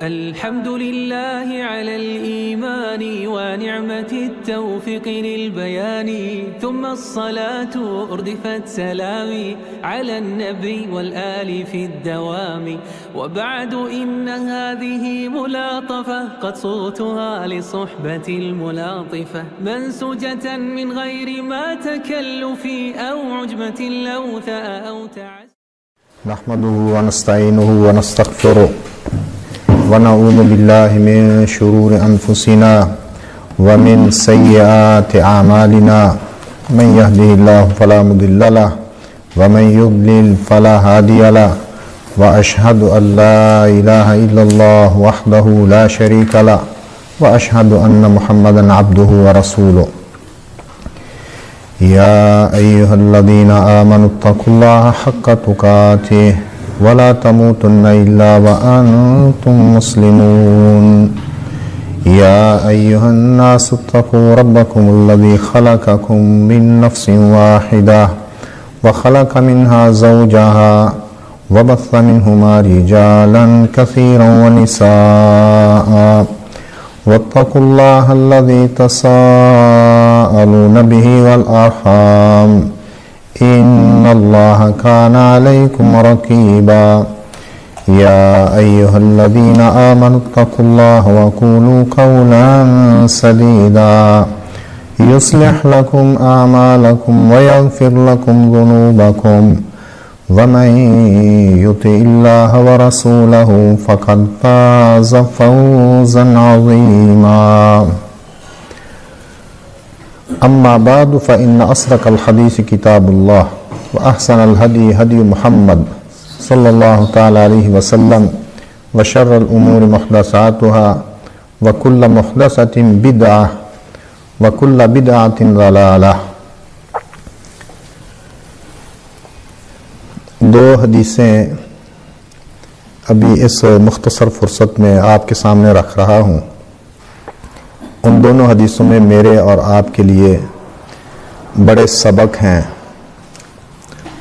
الحمد لله على الإيمان ونعمة التوفيق للبيان ثم الصلاة أردفت سلامي على النبي والآل في الدوام وبعد إن هذه ملاطفة قد صوتها لصحبة الملاطفة منسوجة من غير ما تكلف أو عجمة لو ثأ أو تعس نحمده ونستعينه ونستغفره ونعوذ بالله من شرور أنفسنا ومن سيئات أعمالنا من يهده الله فلا مضل له ومن يضلل فلا هادي له وأشهد أن لا إله إلا الله وحده لا شريك له وأشهد أن محمدا عبده ورسوله يا أيها الذين آمنوا اتقوا الله حق تقاته ولا تموتن إلا وأنتم مسلمون يا أيها الناس اتقوا ربكم الذي خلقكم من نفس واحدة وخلق منها زوجها وبث منهما رجالا كثيرا ونساء واتقوا الله الذي تساءلون به والأرحام إن الله كان عليكم رقيبا يا أيها الذين آمنوا اتقوا الله وقولوا قولا سديدا يصلح لكم أعمالكم ويغفر لكم ذنوبكم ومن يطع الله ورسوله فقد فاز فوزا عظيما أما بعد فإن أصدق الحديث كتاب الله وأحسن الهدي هدي محمد صلى الله تعالى عليه وسلم وشر الأمور محدثاتها وكل محدثة بدعة وكل بدعة ضلالة. دو حدیثیں ابھی اس مختصر فرصت میں آپ کے سامنے رکھ رہا ہوں. ان دونوں حدیثوں میں میرے اور آپ کے لیے بڑے سبق ہیں،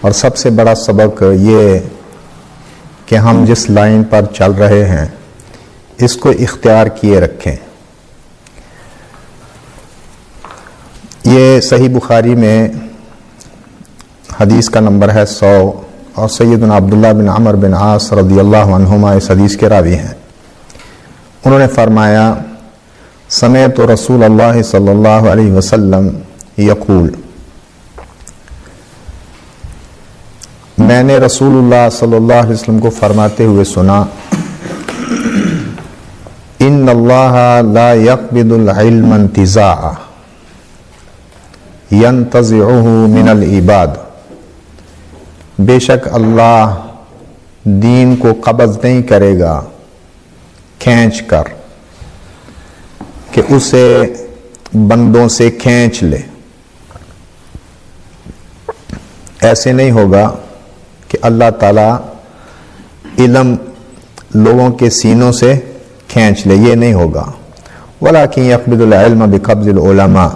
اور سب سے بڑا سبق یہ کہ ہم جس لائن پر چل رہے ہیں اس کو اختیار کیے رکھیں. یہ صحیح بخاری میں حدیث کا نمبر ہے 100، اور سیدنا عبداللہ بن عمر بن عاص رضی اللہ عنہما اس حدیث کے راوی ہیں. انہوں نے فرمایا سمعت رسول اللہ صلی اللہ علیہ وسلم یقول، میں نے رسول اللہ صلی اللہ علیہ وسلم کو فرماتے ہوئے سنا، ان اللہ لا يقبض العلم انتزاعا ينتزعه من العباد، بے شک اللہ دین کو قبض نہیں کرے گا کھینچ کر کہ اسے بندوں سے کھینچ لے. ایسے نہیں ہوگا کہ اللہ تعالیٰ علم لوگوں کے سینوں سے کھینچ لے، یہ نہیں ہوگا. وَلَكِنْ يَقْبِضُ الْعِلْمَ بِقَبْضِ الْعُلَمَاءِ،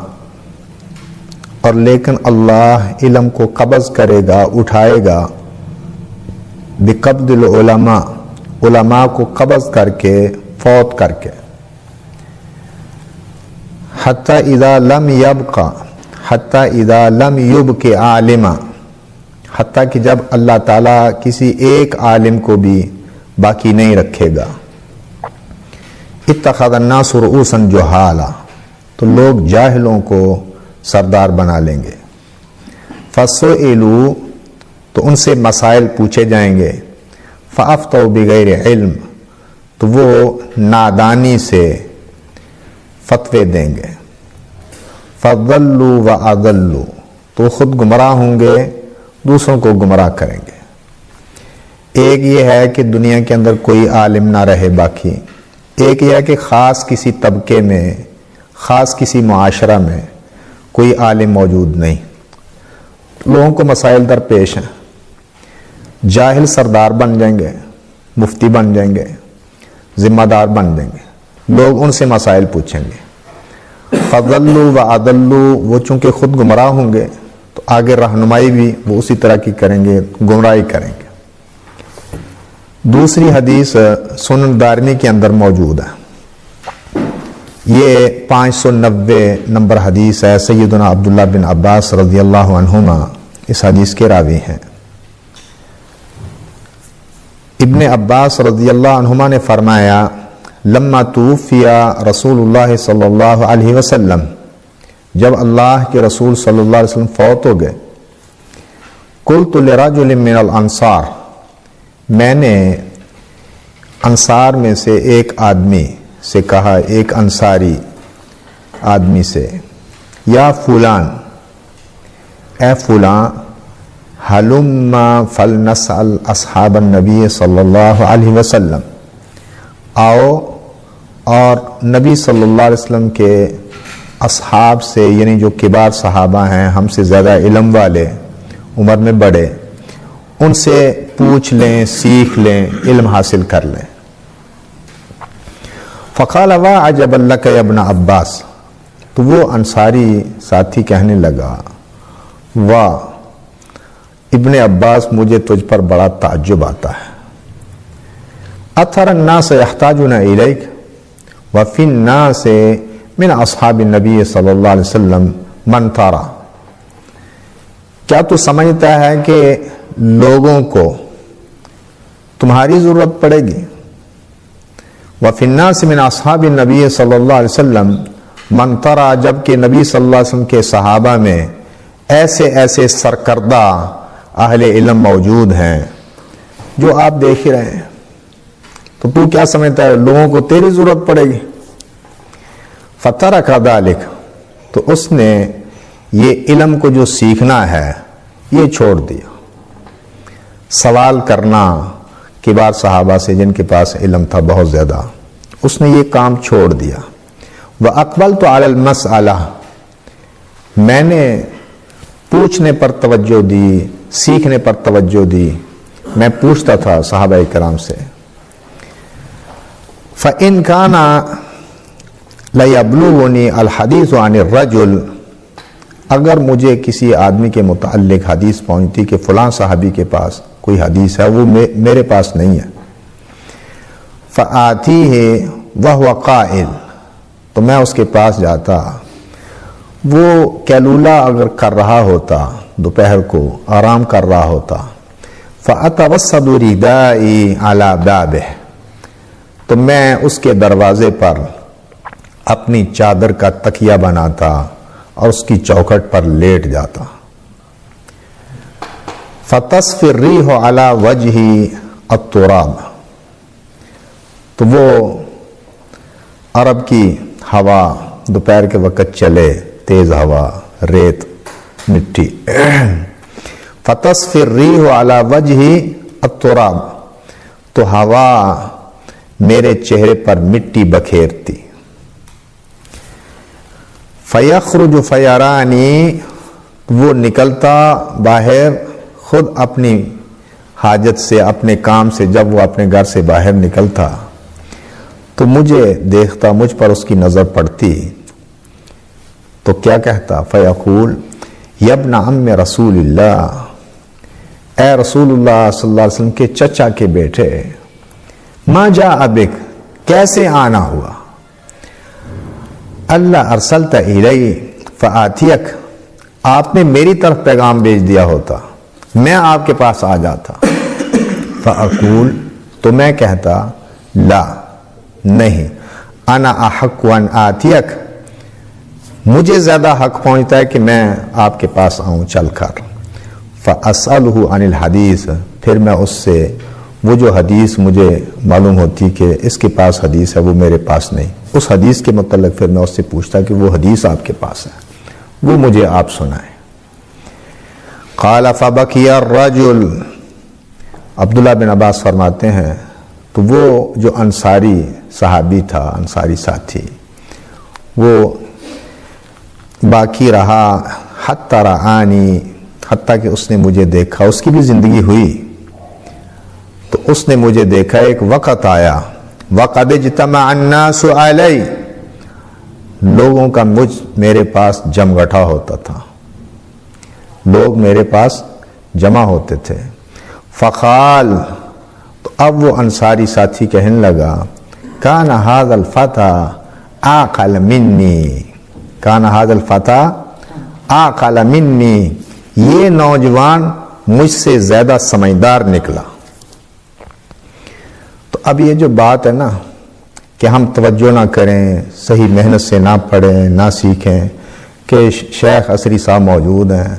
اور لیکن اللہ علم کو قبض کرے گا، اٹھائے گا، بِقَبْضِ الْعُلَمَاءِ، علماء کو قبض کر کے، فوت کر کے. حَتَّى إِذَا لَمْ يُبْقِ عَالِمًا، حتیٰ کہ جب اللہ تعالیٰ کسی ایک عالم کو بھی باقی نہیں رکھے گا. اتخذ الناس رؤوسا جہالا، تو لوگ جاہلوں کو سردار بنا لیں گے. فسئلوا، تو ان سے مسائل پوچھے جائیں گے. فافتوا بغیر علم، تو وہ نادانی سے فتوے دیں گے. فضلوا واضلوا، تو خود گمراہ ہوں گے، دوسروں کو گمراہ کریں گے. ایک یہ ہے کہ دنیا کے اندر کوئی عالم نہ رہے باقی، ایک یہ ہے کہ خاص کسی طبقے میں، خاص کسی معاشرہ میں کوئی عالم موجود نہیں. لوگوں کو مسائل درپیش ہیں، جاہل سردار بن جائیں گے، مفتی بن جائیں گے، ذمہ دار بن جائیں گے، لوگ ان سے مسائل پوچھیں گے. فضلوا واضلوا، وہ چونکہ خود گمراہ ہوں گے تو آگے رہنمائی بھی وہ اسی طرح کی کریں گے، گمراہی کریں گے. دوسری حدیث سنن دارمی کے اندر موجود ہے، یہ 590 نمبر حدیث ہے۔ سیدنا عبداللہ بن عباس رضی اللہ عنہما اس حدیث کے راوی ہیں۔ ابن عباس رضی اللہ عنہما نے فرمایا، لما توفی رسول اللہ صلی اللہ علیہ وسلم، جب اللہ کے رسول صلی اللہ علیہ وسلم فوت ہو گئے، قلت لرجل من الانصار، میں نے انصار میں سے ایک آدمی سے کہا، ایک انصاری آدمی سے، یا فلان، اے فلان، حلم فلنسأل اصحاب النبی صلی اللہ علیہ وسلم، آؤ اور نبی صلی اللہ علیہ وسلم کے اصحاب سے، یعنی جو کبار صحابہ ہیں، ہم سے زیادہ علم والے، عمر میں بڑے، ان سے پوچھ لیں، سیکھ لیں، علم حاصل کر لیں۔ فقال وعجبا لک یا ابن عباس، تو وہ انصاری ساتھی کہنے لگا، واہ ابن عباس، مجھے تجھ پر بڑا تعجب آتا ہے۔ اکثر الناس یحتاجون الیک وفی الناس من اصحاب النبی صلی اللہ علیہ وسلم من ترى، کیا تو سمجھتا ہے کہ لوگوں کو تمہاری ضرورت پڑے گی؟ وفی الناس من اصحاب النبی صلی اللہ علیہ وسلم من ترى، جبکہ نبی صلی اللہ علیہ وسلم کے صحابہ میں ایسے ایسے سرکردہ اہل علم موجود ہیں جو آپ دیکھ ہی رہے ہیں، تو کیا سمجھتا ہے لوگوں کو تیری ضرورت پڑے گی؟ فترک ذلک، تو اس نے یہ علم کو جو سیکھنا ہے یہ چھوڑ دیا، سوال کرنا کبار صحابہ سے جن کے پاس علم تھا بہت زیادہ، اس نے یہ کام چھوڑ دیا۔ وَأَقْبَلْتُ عَلَى الْمَسْأَلَةِ، میں نے پوچھنے پر توجہ دی، سیکھنے پر توجہ دی، میں پوچھتا تھا صحابہ کرام سے۔ فَإِنْ كَانَ لَيَبْلُغُنِي الْحَدِيثُ عَنِ الرَّجُلِ، اگر مجھے کسی آدمی کے متعلق حدیث پہنچتی کہ فلاں صحابی کے پاس کوئی حدیث ہے، وہ میرے پاس نہیں ہے، فَآتِيهِ وَهُوَ قَائِلٌ، تو میں اس کے پاس جاتا، وہ کیلولہ اگر کر رہا ہوتا، دوپہر کو آرام کر رہا ہوتا، فَأَتَوَسَّدُ رِدَائِي عَلَى بَابِهِ، تو میں اس کے دروازے پر اپنی چادر کا تکیہ بناتا اور اس کی چوکھٹ پر لیٹ جاتا۔ فَتَصْفِي الرِّيحُ عَلَى وَجْهِ التُّرَابَ، تو وہ عرب کی ہوا دوپہر کے وقت چلے، تیز ہوا، ریت، مٹی، فَتَصْفِي الرِّيحُ عَلَى وَجْهِ التُّرَابَ، تو ہوا میرے چہرے پر مٹی بکھیرتی۔ فَيَخْرُجُ فَيَرَانِي، وہ نکلتا باہر خود اپنی حاجت سے، اپنے کام سے، جب وہ اپنے گھر سے باہر نکلتا تو مجھے دیکھتا، مجھ پر اس کی نظر پڑتی تو کیا کہتا؟ فَيَقُول يَا ابْنَ عَمِّ رسول اللہ، اے رسول اللہ صلی اللہ علیہ وسلم کے چچا کے بیٹے، مَا جَاءَ بِكَ، کیسے آنا ہوا؟ اللہ ارسلت الی فآتیک، آپ نے میری طرف پیغام بھیج دیا ہوتا، میں آپ کے پاس آ جاتا۔ فاقول، تو میں کہتا، لا، نہیں، انا احق ان آتیک، مجھے زیادہ حق پہنچتا ہے کہ میں آپ کے پاس آؤں چل کر۔ فاسألہ عن الحدیث، پھر میں اس سے وہ جو حدیث مجھے معلوم ہوتی کہ اس کے پاس حدیث ہے وہ میرے پاس نہیں، اس حدیث کے متعلق پھر میں اس سے پوچھتا کہ وہ حدیث آپ کے پاس ہے، وہ مجھے آپ سنائیں۔ قال فبکی الرجل، عبداللہ بن عباس فرماتے ہیں تو وہ جو انصاری صحابی تھا، انصاری ساتھی، وہ باقی رہا حتی رآنی، حتیٰ کہ اس نے مجھے دیکھا، اس کی بھی زندگی ہوئی تو اس نے مجھے دیکھا۔ ایک وقت آیا، وَقَدْ اجْتَمَعَ النَّاسُ عَلَيْهِ، لوگوں کا میرے پاس جمگٹھا ہوتا تھا، لوگ میرے پاس جمع ہوتے تھے۔ فقال، تو اب وہ انصاری ساتھی کہنے لگا کان ھذا الفتى عاقل منی، کان ھذا الفتى عاقل منی، یہ نوجوان مجھ سے زیادہ سمجھدار نکلا۔ تو اب یہ جو بات ہے نا کہ ہم توجہ نہ کریں، صحیح محنت سے نہ پڑھیں، نہ سیکھیں، کہ شیخ عصری صاحب موجود ہیں،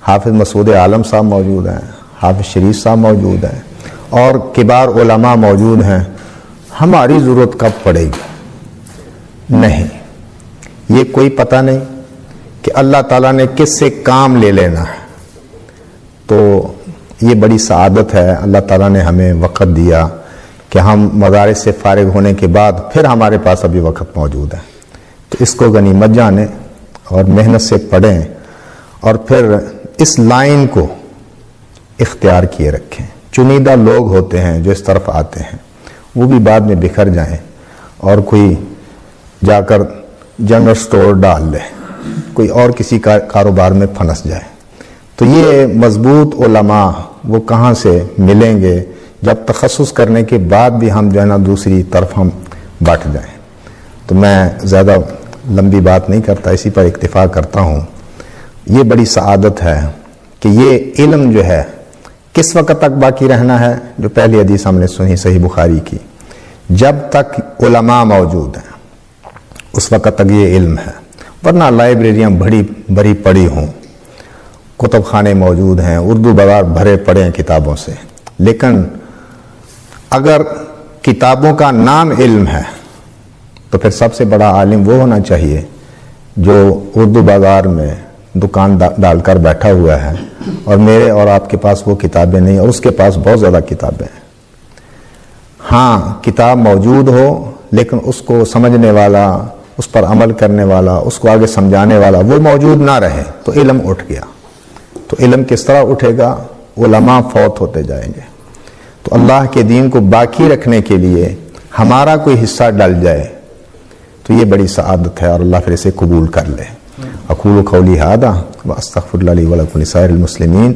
حافظ مسعود عالم صاحب موجود ہیں، حافظ شریف صاحب موجود ہیں، اور کبار علماء موجود ہیں، ہماری ضرورت کب پڑے گی؟ نہیں، یہ کوئی پتہ نہیں کہ اللہ تعالیٰ نے کس سے کام لے لینا ہے۔ تو یہ بڑی سعادت ہے، اللہ تعالیٰ نے ہمیں وقت دیا کہ ہم مدارس سے فارغ ہونے کے بعد پھر ہمارے پاس ابھی وقت موجود ہے، تو اس کو غنیمت جانیں اور محنت سے پڑھیں، اور پھر اس لائن کو اختیار کیے رکھیں۔ چنیدہ لوگ ہوتے ہیں جو اس طرف آتے ہیں، وہ بھی بعد میں بکھر جائیں اور کوئی جا کر جنرل سٹور ڈال لے، کوئی اور کسی کاروبار میں پھنس جائے۔ تو یہ مضبوط علماء وہ کہاں سے ملیں گے جب تخصص کرنے کے بعد بھی ہم جو ہے نا دوسری طرف ہم بٹ جائیں۔ تو میں زیادہ لمبی بات نہیں کرتا، اسی پر اکتفا کرتا ہوں۔ یہ بڑی سعادت ہے کہ یہ علم جو ہے کس وقت تک باقی رہنا ہے؟ جو پہلی حدیث ہم نے سنی صحیح بخاری کی، جب تک علماء موجود ہیں اس وقت تک یہ علم ہے، ورنہ لائبریریاں بڑی پڑی ہوں، کتب خانے موجود ہیں، اردو بازار بھرے پڑے ہیں کتابوں سے، لیکن اگر کتابوں کا نام علم ہے تو پھر سب سے بڑا عالم وہ ہونا چاہیے جو اردو بازار میں دکان ڈال کر بیٹھا ہوا ہے اور میرے اور آپ کے پاس وہ کتابیں نہیں اور اس کے پاس بہت زیادہ کتابیں ہیں۔ ہاں کتاب موجود ہو لیکن اس کو سمجھنے والا، اس پر عمل کرنے والا، اس کو آگے سمجھانے والا وہ موجود نہ رہے تو علم اٹھ گیا۔ تو علم کس طرح اٹھے گا؟ علماء فوت ہوتے جائیں گے۔ تو اللہ کے دین کو باقی رکھنے کے لیے ہمارا کوئی حصہ ڈل جائے تو یہ بڑی سعادت ہے اور اللہ پھر اسے قبول کر لے۔ اقول قولی ھذا واستغفر اللہ لی ولکم ولسائر المسلمین۔